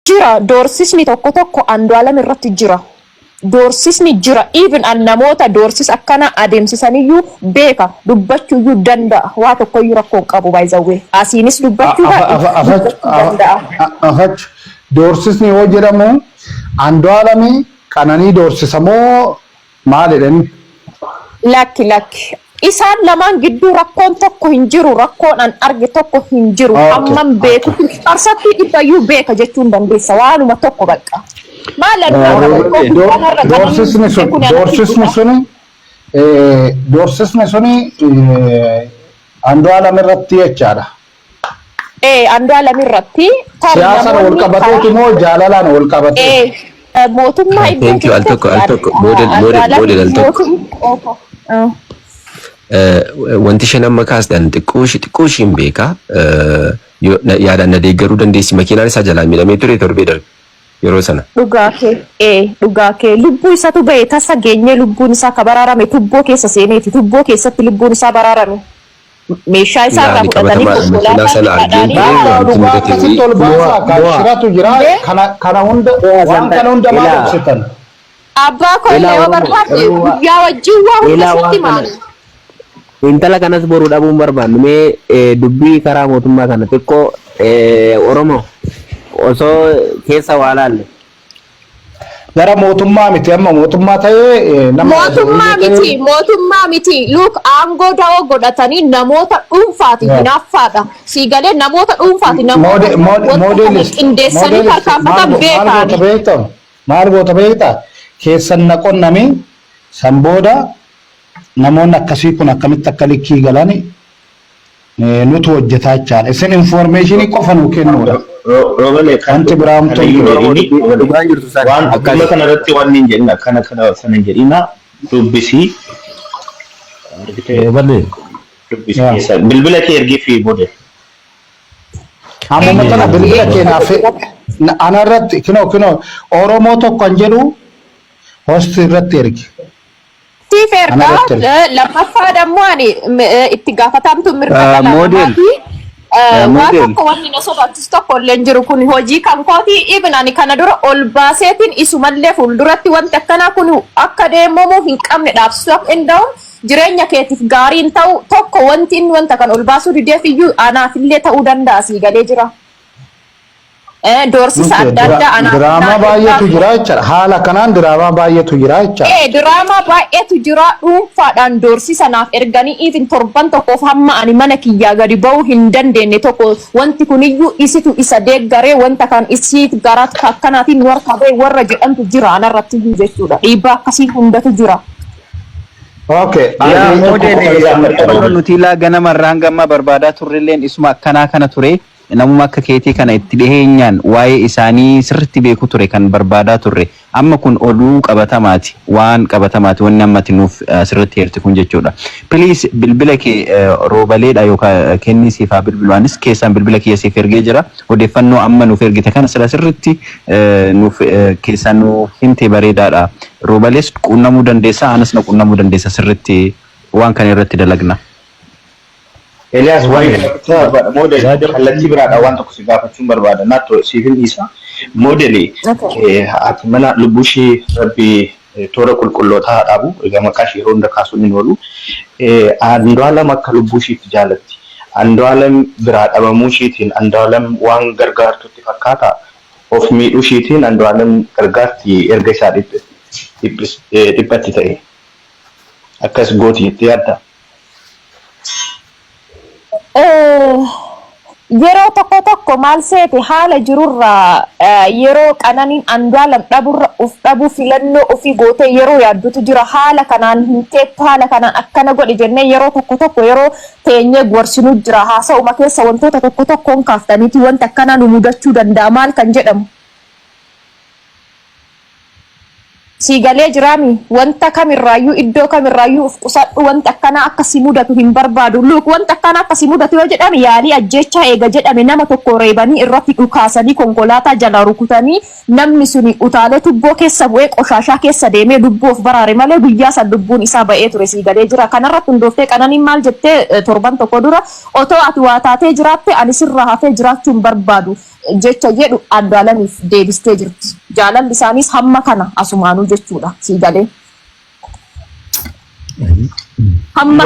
jira doorsisni tokko Andu'aalam irratti jira. Doorsisni jira even an namoota doorsis akkana adeemsisaniyyuu beeka dubbachuuyyuu danda'a waa tokkoyyuu rakkoo qabu baay'izawwee asiinis dubbachuu danda'a. Doorsisni yoo jedhamu Andu'aalami qananii doorsisamoo maalidhaan? Lakki isaan lamaan gidduu rakkoon tokko hin jiru rakkoon an arge tokko hin jiru amman beeku arsatti dhibbayyuu beeka jechuun dandeessa waanuma tokko bakka. Doorsisni suni Andu'aalam irratti jechaadha. Andu'aalam irratti siyaasa wal qabateeti moo jaalalaan wal qabatee? Mootummaa iddoo al tokko model al tokko. Wanti isheen amma kaasdhaan xiqqoo ishiin beeka yaadaan na deeggaruu dandeessi makiinaan isaa jalaa miidhamee ture torbee darbe yeroo sana. Dhugaa kee lubbuu isaatu ba'e tasa geenyee lubbuun isaa ka baraarame tubboo keessa seeneeti tubboo keessatti lubbuun isaa baraarame. Meeshaa isaa irraa fudhatanii shiratu jira kana hunda waan kana hunda maal ibsitan? Abbaa koollee yoo barbaade guyyaa wajjin waa hunda sitti maali? Intala kanas boruu dhabuun barbaannu mee dubbii karaa mootummaa kana xiqqoo Oromoo osoo keessa waa laalle. Gara mootummaa miti amma mootummaa ta'ee nama mootummaa miti luuk aangoo da'oo godhatanii namoota dhuunfaati hinaaffaadha siigalee namoota dhuunfaati namoota qindeessanii tarkaanfatan beekaani. Maal goota beektaa keessan naqonnami san booda namoonni akkasii kun akkamitti akka likkii galani nutu hojjetaa jechaadha. Isin informationii qofa nu kennuudha. Roobale kanti biraamtoon waan akkuma kanarratti waan hin jedhin akkana kana sana jedhina dubbisii bilbila kee ergii fi bode. Amma matala bilbila kee naaf anarratti kinoo Oromoo tokko kan jedhu hosti irratti ergi. Tiiferda lammaffaa dammoo ani itti gaafatamtu mirga model waan tokko wanni na sobaachis tokko illee jiru kun hojii kan kooti even ani kana dura ol baaseetiin isumallee fuulduratti wanti akkanaa kun akka deemamu hin qabne dhaabsisuu akka danda'u jireenya keetiif gaariin ta'u tokko wanti inni wanta kan ol baasuu dideef iyyuu anaafillee ta'uu danda'a sii galee jira. Doorsisa adda addaa diraamaa baay'eetu jira jechuudha. Haala kanaan diraamaa baay'eetu jira jechuudha. Diraamaa baay'eetu jira dhuunfaadhaan doorsisa naaf erganii even torban tokkoof hamma ani mana kiyyaa gadi ba'uu hin dandeenye tokko wanti kuniyyuu isitu isa deeggaree wanta kan isiit garaa akkanaatiin warra ba'e warra jedhamtu jira anarratti jechuudha. Dhiibbaa akkasii hundatu jira. Okay. Nuti ilaa ganamarraan gamma barbaadaa turrelleen isuma akkanaa kana ture. Namuma akka keetii kana itti dhiheenyaan waa'ee isaanii sirriitti beeku ture kan barbaadaa turre amma kun oduu qabatamaati waan qabatamaati wanni ammatti nuuf sirriitti heerti kun jechuudha. Please bilbila kee roobaleedha yookaan kennisiifaa bilbilaanis keessaan bilbila kee siif ergee jira odeeffannoo amma nuuf ergite kana sirriitti nuuf keessaan nuuf himte bareedaadha. Roobalees quunnamuu dandeessa anas na quunnamuu dandeessa sirriitti waan kana irratti dalagna. Elias model kallattii biraadha waan tokko si gaafachuun barbaada naatto siifin isa modeli ati mana lubbushii rabbi toora qulqullootaa dhaabu egaa maqaa ishee yeroo hunda kaasuun hin oolu Andu'aalam akka lubbushiitti jaalatti Andu'aalam biraa dhabamuu ishiitiin Andu'aalam waan gargaartutti fakkaata of miidhuu ishiitiin Andu'aalam gargaarti erga isaa dhiphatti ta'e akkas gooti jettee yaadda. Yeroo tokko maal seete haala jirurraa yeroo qananiin Andu'aalam dhaburra uf dhabu filannoo ofii gootee yeroo yaaddutu jira haala kanaan hin teettu haala kanaan akkana godhe jennee yeroo tokko yeroo teenyee gorsinu jira haasa'uma keessa wantoota tokkoon kaaftaniiti wanta akkanaa nu mudachuu danda'a maal kan jedhamu. Siigalee jiraami wanta kamirraayyuu iddoo kamirraayyuu of qusadhu wanta akkana akkasii mudatu hin barbaadu. Luuk wanta akkana akkasii mudatu yoo jedhame yaalii ajjeechaa eega jedhame nama tokko reebanii irratti dhukaasanii konkolaataa jala rukutanii namni suni utaalee tubboo keessa bu'ee qoshaashaa keessa deemee lubbuu of baraare malee guyyaa san lubbuun isaa ba'ee ture siigalee jira. Kanarratti hundooftee Qananiin maal jettee torban tokko dura otoo ati waa taatee jiraatte ani sirraa hafee jiraachuu hin barbaadu jecha jedhu Andu'aalamiif deebistee jirti. Jaalalli isaanis hamma kana asumaanuu jechuudha siigalee. Hamma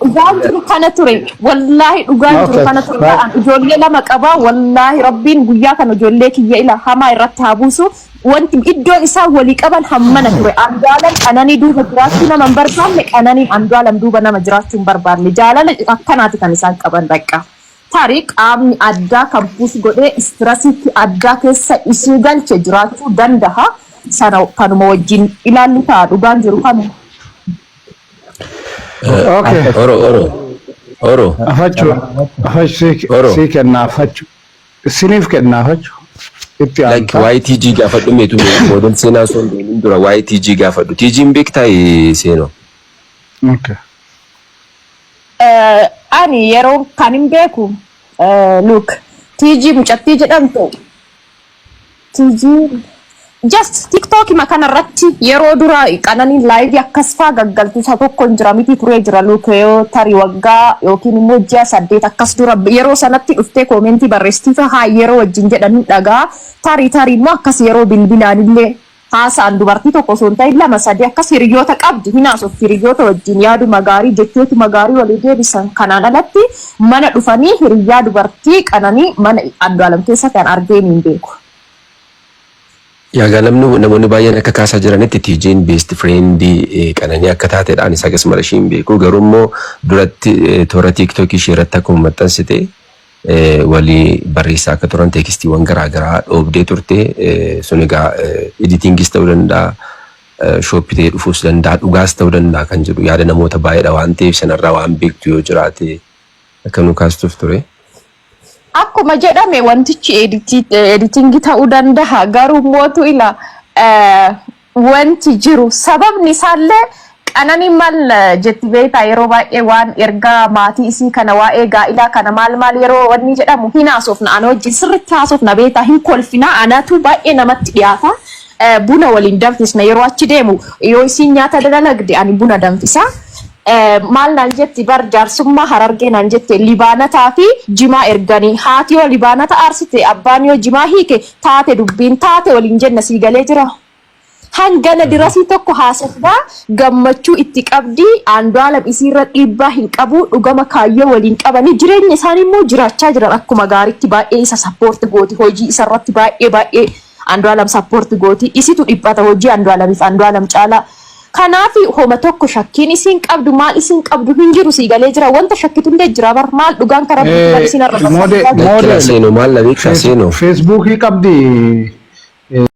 dhugaan jiru kana ture wallaahi dhugaan jiru kana ture ijoollee lama qabaa wallaahi rabbiin guyyaa kana ijoollee kiyya ila hamaa irratti haa buusu wanti iddoon isaa walii qaban hammana ture. Andu'aalam Qananii duuba jiraachuu nama hin barbaanne Qananiin Andu'aalam duuba nama jiraachuu hin barbaanne jaalala akkanaati kan isaan qaban bakka. Tarii qaamni addaa kan puus godhee istirasiitti addaa keessa isii galche jiraachuu danda'a. Sana kanuma wajjin ilaallu ta'a dhugaan jiru kanu. Oro. Afachuu kennaa afachuu. Isiniif kennaa afachuu. Itti aanaa. Like YTG gaafadhu meetu moodel seenaa sun deemin dura YTG gaafadhu. TG'n beektaa seenoo. Okay. Ani yeroo kan hin beeku look TG mucattii jedhamtu TG just TikTok makana irratti yeroo dura Qananiin live akkas faa gaggaltu isa tokko jira miti turee jira look yoo tarii waggaa yookiin immoo ji'a 8 akkas dura yeroo sanatti dhuftee koomentii barreessitiifa haa yeroo wajjin jedhanii dhagaa tarii immoo akkas yeroo bilbilaanillee haasaan dubartii tokko osoo hin ta'in lama sadii akkas hiriyoota qabdi hinaasuuf hiriyoota wajjin yaaduma gaarii jechootuma gaarii walii deebisan kanaan alatti mana dhufanii hiriyaa dubartii Qananii mana Andu'aalam keessa kan argeen hin beeku. Yaa gaalamnu namoonni baay'een akka kaasaa jiranitti TG'n best friendii Qananii akka taateedhaan isa akkasuma ishee hin beeku garuu immoo duratti toora TikTok ishee irratti akkuma maxxansite walii barreessaa akka turan teekstiiwwan garaagaraa dhoobdee turte sun egaa editingis ta'uu danda'a shooppitee dhufuus danda'a dhugaas ta'uu danda'a kan jedhu yaada namoota baay'eedha waan ta'eef sanarraa waan beektu yoo jiraate akka nu kaastuuf ture. Akkuma jedhame wantichi editingii ta'uu danda'a garuu mootu ila wanti jiru sababni isaallee Qananiin maal jetti beektaa yeroo baay'ee waan ergaa maatii isii kana waa'ee gaa'ilaa kana maal yeroo wanni jedhamu hin haasofna ana wajjin sirriitti haasofna beektaa hin kolfina anatu baay'ee namatti dhiyaata buna waliin danfisna yeroo achi deemu yoo isiin nyaata dalagde ani buna danfisa. Maal naan jetti bar jaarsummaa Harargee naan jette libaanataa fi jimaa erganii haati yoo libaanata aarsite abbaan yoo jimaa hiike taate dubbiin taate waliin jenna siigalee jira. Hangana dirasii tokko haasofnaa gammachuu itti qabdi Andu'aalam isiirra dhiibbaa hin qabu dhugama kaayyoo waliin qabanii jireenya isaanii immoo jiraachaa jiran akkuma gaariitti baay'ee isa sappoorti gooti hojii isarratti baay'ee Andu'aalam sappoorti gooti isitu dhiphata hojii Andu'aalamiif Andu'aalam caalaa. Kanaaf homa tokko shakkiin isiin qabdu maal isiin qabdu hin jiru siigalee jira wanta shakkitu illee jira bar maal dhugaan karaa bitti isiin argatu. Moodel maal la beeksisa seenoo. Feesbuukii qabdi.